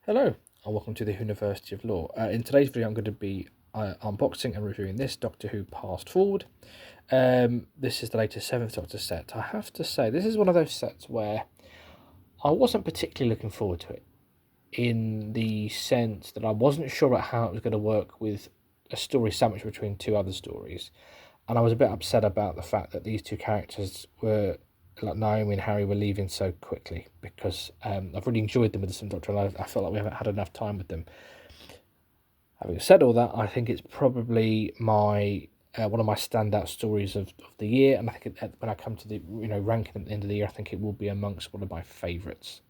Hello and welcome to the University of Law. In today's video I'm going to be unboxing and reviewing this Doctor Who Past Forward. This is the latest 7th Doctor set. I have to say this is one of those sets where I wasn't particularly looking forward to it, in the sense that I wasn't sure about how it was going to work with a story sandwiched between two other stories, and I was a bit upset about the fact that these two characters were, like Naomi and Harry, were leaving so quickly, because I've really enjoyed them with the 7th Doctor and I felt like we haven't had enough time with them. Having said all that, I think it's probably my one of my standout stories of the year, and I think when I come to the ranking at the end of the year, I think it will be amongst one of my favourites.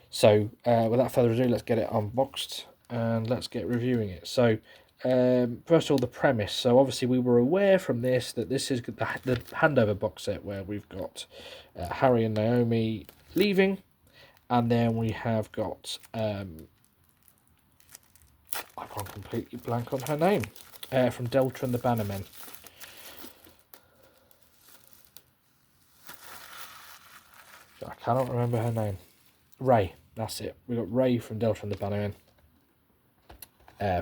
So without further ado, let's get it unboxed and let's get reviewing it. So first of all, the premise. So obviously we were aware from this that this is the handover box set where we've got Harry and Naomi leaving, and then we have got I've gone completely blank on her name, from Delta and the Bannermen. I cannot remember her name. Ray, that's it. We've got Ray from Delta and the Bannermen.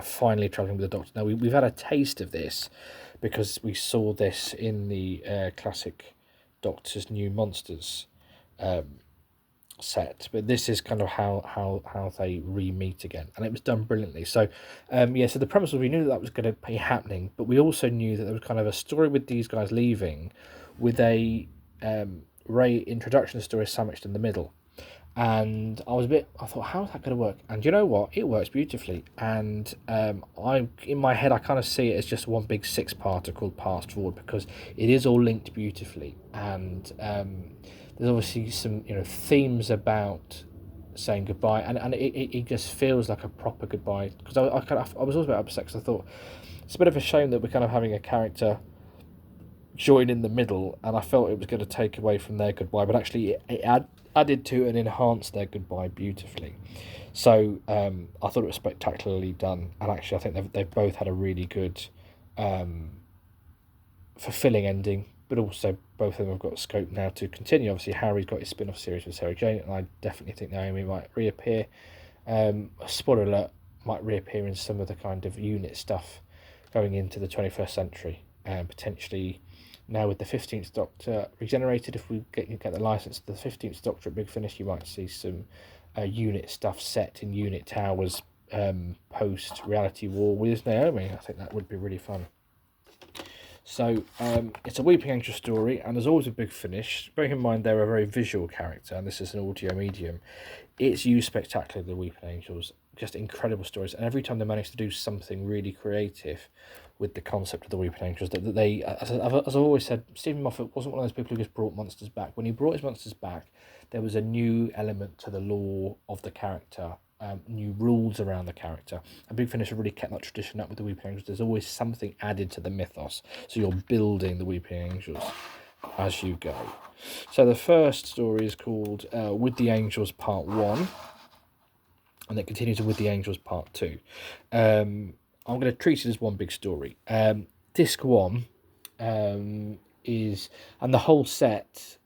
Finally travelling with the Doctor. Now, we've had a taste of this because we saw this in the classic Doctor's New Monsters set, but this is kind of how they re-meet again, and it was done brilliantly. So so the premise was, we knew that was going to be happening, but we also knew that there was kind of a story with these guys leaving, with a Ray introduction story sandwiched in the middle. And I thought, how is that going to work? And you know what? It works beautifully. And in my head, I kind of see it as just one big 6-parter called Past Forward, because it is all linked beautifully. And there's obviously some themes about saying goodbye, and it just feels like a proper goodbye. Because I was also a bit upset, because I thought it's a bit of a shame that we're kind of having a character join in the middle, and I felt it was going to take away from their goodbye, but actually it added to and enhanced their goodbye beautifully. So I thought it was spectacularly done, and actually I think they've both had a really good fulfilling ending, but also both of them have got scope now to continue. Obviously Harry's got his spin-off series with Sarah Jane, and I definitely think Naomi might reappear. Spoiler alert, might reappear in some of the kind of unit stuff going into the 21st century, and potentially now with the 15th Doctor regenerated, if we get the license to the 15th Doctor at Big Finish, you might see some unit stuff set in unit towers post Reality War with Naomi. I think that would be really fun. So it's a Weeping Angel story, and there's always a Big Finish. Bearing in mind they're a very visual character, and this is an audio medium. It's used spectacularly, the Weeping Angels. Just incredible stories, and every time they manage to do something really creative with the concept of the Weeping Angels, that they, as I've always said, Stephen Moffat wasn't one of those people who just brought monsters back. When he brought his monsters back, there was a new element to the lore of the character, new rules around the character. And Big Finish have really kept that tradition up with the Weeping Angels. There's always something added to the mythos, so you're building the Weeping Angels as you go. So the first story is called With the Angels Part 1, and it continues with the Angels Part 2. I'm going to treat it as one big story. Disc 1 is, and the whole set,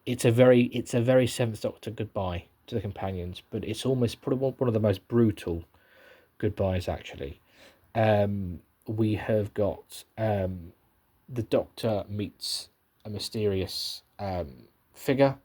it's a very 7th Doctor goodbye to the companions, but it's almost probably one of the most brutal goodbyes, actually. We have got the Doctor meets a mysterious figure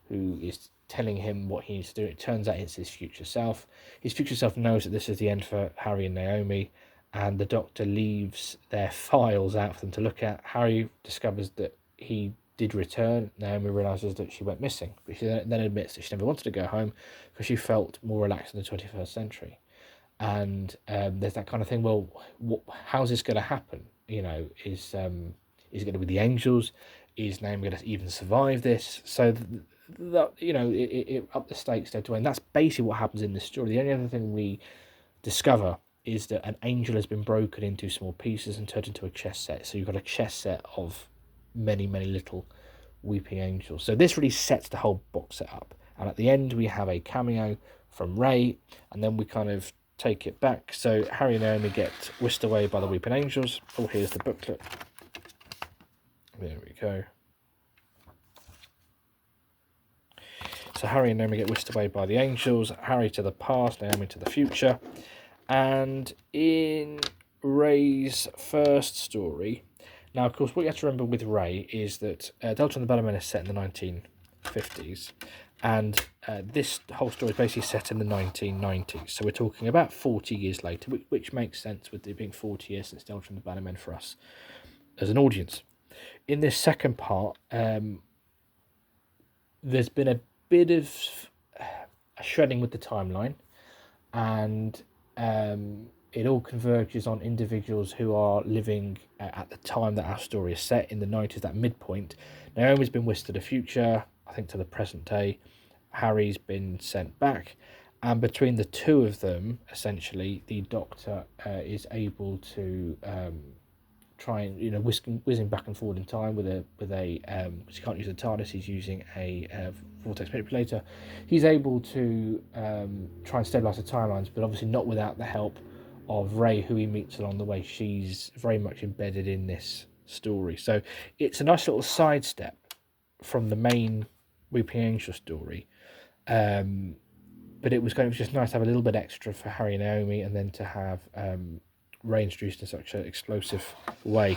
who is telling him what he needs to do. It turns out it's his future self. His future self knows that this is the end for Harry and Naomi, and the Doctor leaves their files out for them to look at. Harry discovers that he did return. Naomi realises that she went missing, but she then admits that she never wanted to go home because she felt more relaxed in the 21st century. And there's that kind of thing, well, how's this going to happen? Is it going to be the Angels? Is Naomi going to even survive this? So that it up the stakes dead to win. That's basically what happens in this story. The only other thing we discover is that an angel has been broken into small pieces and turned into a chess set. So you've got a chess set of many little Weeping Angels. So this really sets the whole box set up. And at the end we have a cameo from Ray, and then we kind of take it back. So Harry and Naomi get whisked away by the Weeping Angels. Oh, here's the booklet. There we go. So Harry and Naomi get whisked away by the angels. Harry to the past, Naomi to the future. And in Ray's first story, now of course what you have to remember with Ray is that Delta and the Bellarmine is set in the 1950s, and this whole story is basically set in the 1990s. So we're talking about 40 years later, which makes sense with it being 40 years since Delta and the Bellarmine for us as an audience. In this second part, there's been a bit of a shredding with the timeline, and it all converges on individuals who are living at the time that our story is set in the 90s, that midpoint. Naomi's been whisked to the future, I think to the present day. Harry's been sent back, and between the two of them, essentially, the Doctor is able to try and whizzing back and forward in time with a because he can't use the TARDIS, he's using a vortex manipulator. He's able to try and stabilize the timelines, but obviously not without the help of Ray, who he meets along the way. She's very much embedded in this story, so it's a nice little sidestep from the main Weeping Angel story. But it was just nice to have a little bit extra for Harry and Naomi, and then to have Ray introduced in such an explosive way.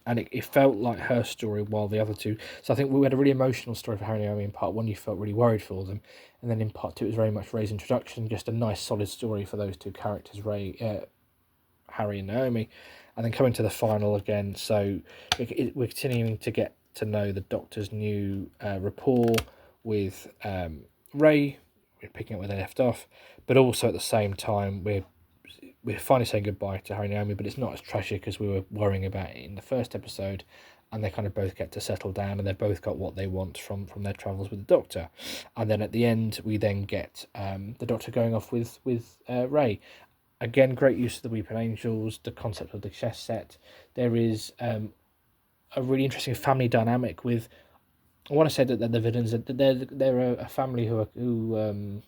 And it felt like her story, while the other two... So I think we had a really emotional story for Harry and Naomi in part one. You felt really worried for them. And then in part two, it was very much Ray's introduction. Just a nice, solid story for those two characters, Harry and Naomi. And then coming to the final again. So we're continuing to get to know the Doctor's new rapport with Ray. We're picking up where they left off. But also at the same time, we're finally saying goodbye to Harry and Naomi, but it's not as tragic as we were worrying about it in the first episode, and they kind of both get to settle down, and they've both got what they want from their travels with the Doctor. And then at the end, we then get the Doctor going off with Ray. Again, great use of the Weeping Angels, the concept of the chess set. There is a really interesting family dynamic with... I want to say that they're the villains. They're a family who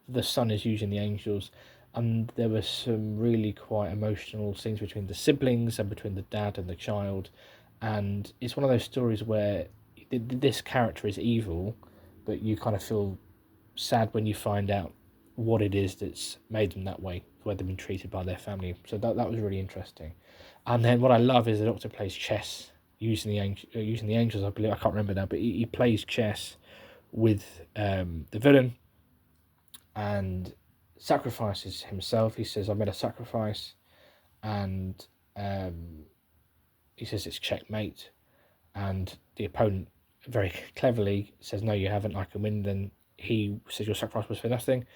the son is using the angels, and there were some really quite emotional scenes between the siblings and between the dad and the child. And it's one of those stories where this character is evil, but you kind of feel sad when you find out what it is that's made them that way, the way they've been treated by their family. So that was really interesting. And then what I love is the Doctor plays chess using the angels, I believe. I can't remember now, but he plays chess with the villain and sacrifices himself. He says, I made a sacrifice, and he says it's checkmate, and the opponent very cleverly says, no, you haven't, I can win. Then he says, your sacrifice was for nothing.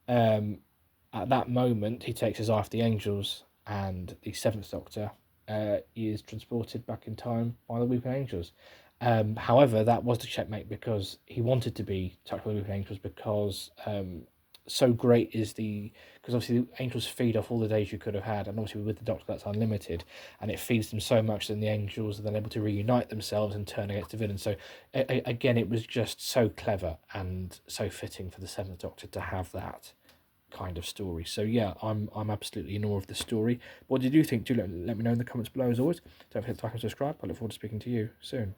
At that moment, he takes his eye off the angels, and the Seventh Doctor is transported back in time by the Weeping Angels. However, that was the checkmate, because he wanted to be touched by the Weeping Angels, because so great is because obviously the angels feed off all the days you could have had, and obviously with the Doctor that's unlimited, and it feeds them so much that the angels are then able to reunite themselves and turn against the villain. So again, it was just so clever and so fitting for the Seventh Doctor to have that kind of story. So yeah, I'm absolutely in awe of the story. What did you think? Do let me know in the comments below. As always, don't forget to like and subscribe. I look forward to speaking to you soon.